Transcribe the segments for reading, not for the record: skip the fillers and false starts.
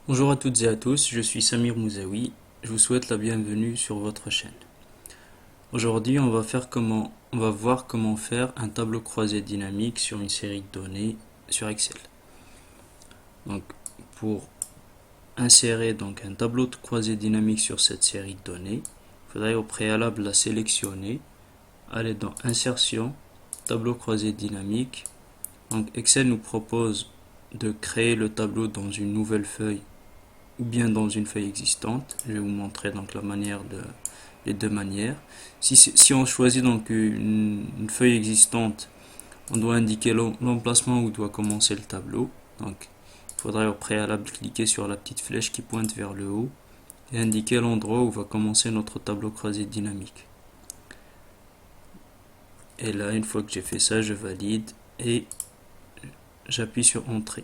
Bonjour à toutes et à tous, je suis Samir Mouzaoui, je vous souhaite la bienvenue sur votre chaîne. Aujourd'hui, on va voir comment faire un tableau croisé dynamique sur une série de données sur Excel. Donc, pour insérer un tableau de croisé dynamique sur cette série de données, il faudrait au préalable la sélectionner, aller dans Insertion, Tableau croisé dynamique. Donc, Excel nous propose de créer le tableau dans une nouvelle feuille ou bien dans une feuille existante. Je vais vous montrer les deux manières. Si on choisit une feuille existante, on doit indiquer l'emplacement où doit commencer le tableau. Donc, il faudrait au préalable cliquer sur la petite flèche qui pointe vers le haut et indiquer l'endroit où va commencer notre tableau croisé dynamique. Et là, une fois que j'ai fait ça, je valide et j'appuie sur Entrée.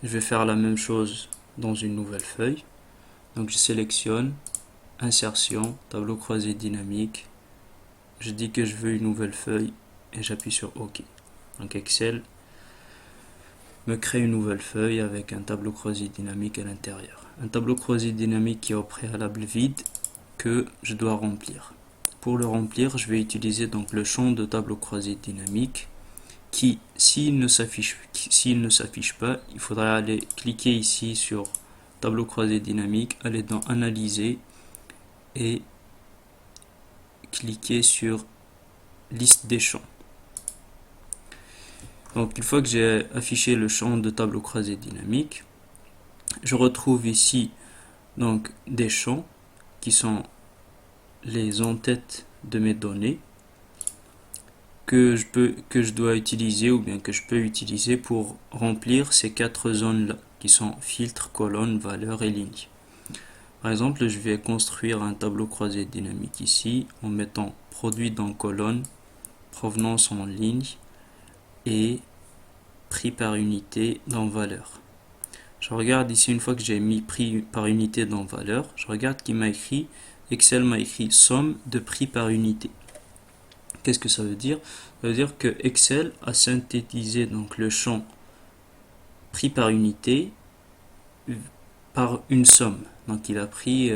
Je vais faire la même chose dans une nouvelle feuille. Donc je sélectionne, Insertion, Tableau croisé dynamique. Je dis que je veux une nouvelle feuille et j'appuie sur OK. Donc Excel me crée une nouvelle feuille avec un tableau croisé dynamique à l'intérieur. Un tableau croisé dynamique qui est au préalable vide que je dois remplir. Pour le remplir, je vais utiliser donc le champ de tableau croisé dynamique qui, s'il ne s'affiche pas, il faudra aller cliquer ici sur tableau croisé dynamique, aller dans Analyser et cliquer sur Liste des champs. Donc une fois que j'ai affiché le champ de tableau croisé dynamique, je retrouve ici donc des champs qui sont les en-têtes de mes données que je dois utiliser ou bien que je peux utiliser pour remplir ces quatre zones là qui sont filtre, colonne, valeur et ligne. Par exemple, je vais construire un tableau croisé dynamique ici en mettant produit dans colonne, provenance en ligne et prix par unité dans valeur. Je regarde ici une fois que j'ai mis prix par unité dans valeur, je regarde qu'il m'a écrit, Excel m'a écrit somme de prix par unité. Qu'est-ce que ça veut dire? Ça veut dire que Excel a synthétisé donc le champ prix par unité par une somme. Donc il a pris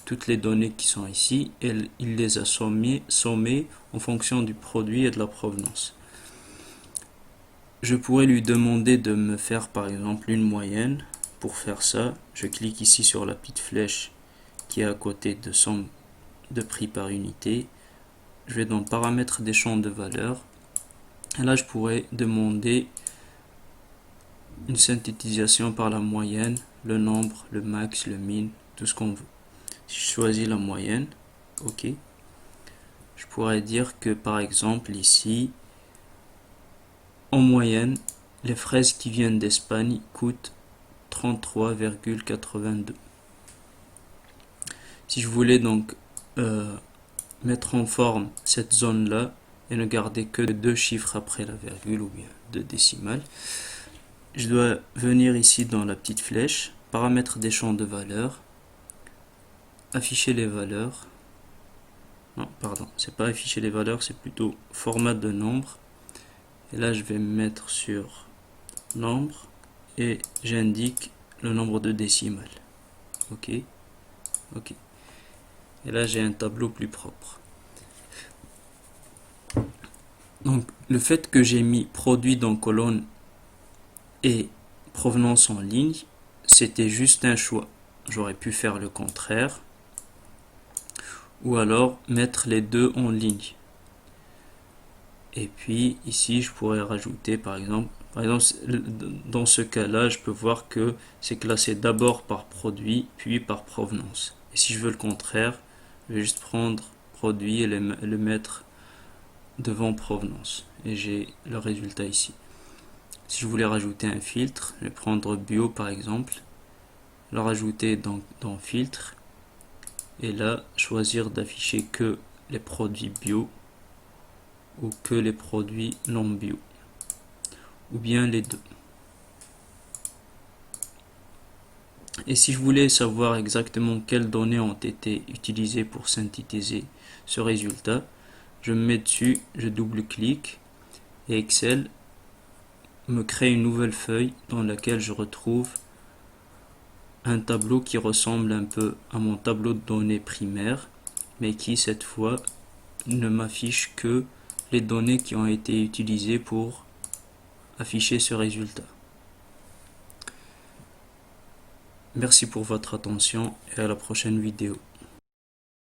toutes les données qui sont ici et il les a sommées en fonction du produit et de la provenance. Je pourrais lui demander de me faire par exemple une moyenne. Pour faire ça, je clique ici sur la petite flèche qui est à côté de somme de prix par unité. Je vais dans paramètres des champs de valeur. Et là, je pourrais demander une synthétisation par la moyenne, le nombre, le max, le min, tout ce qu'on veut. Si je choisis la moyenne, OK, je pourrais dire que par exemple ici, en moyenne, les fraises qui viennent d'Espagne coûtent 33,82. Si je voulais donc mettre en forme cette zone-là et ne garder que deux chiffres après la virgule ou bien deux décimales, je dois venir ici dans la petite flèche, paramètres des champs de valeur, afficher les valeurs. Non, pardon, c'est pas afficher les valeurs, c'est plutôt format de nombre. Et là, je vais me mettre sur nombre et j'indique le nombre de décimales. OK, OK. Et là, j'ai un tableau plus propre. Donc, le fait que j'ai mis produit dans colonne et provenance en ligne, c'était juste un choix. J'aurais pu faire le contraire ou alors mettre les deux en ligne. Et puis ici, je pourrais rajouter par exemple, dans ce cas-là, je peux voir que c'est classé d'abord par produit, puis par provenance. Et si je veux le contraire, je vais juste prendre produit et le mettre devant provenance. Et j'ai le résultat ici. Si je voulais rajouter un filtre, je vais prendre bio par exemple, le rajouter dans filtre, et là, choisir d'afficher que les produits bio ou que les produits non bio, ou bien les deux. Et si je voulais savoir exactement quelles données ont été utilisées pour synthétiser ce résultat, je me mets dessus, je double-clique et Excel me crée une nouvelle feuille dans laquelle je retrouve un tableau qui ressemble un peu à mon tableau de données primaire, mais qui cette fois ne m'affiche que les données qui ont été utilisées pour afficher ce résultat. Merci pour votre attention et à la prochaine vidéo.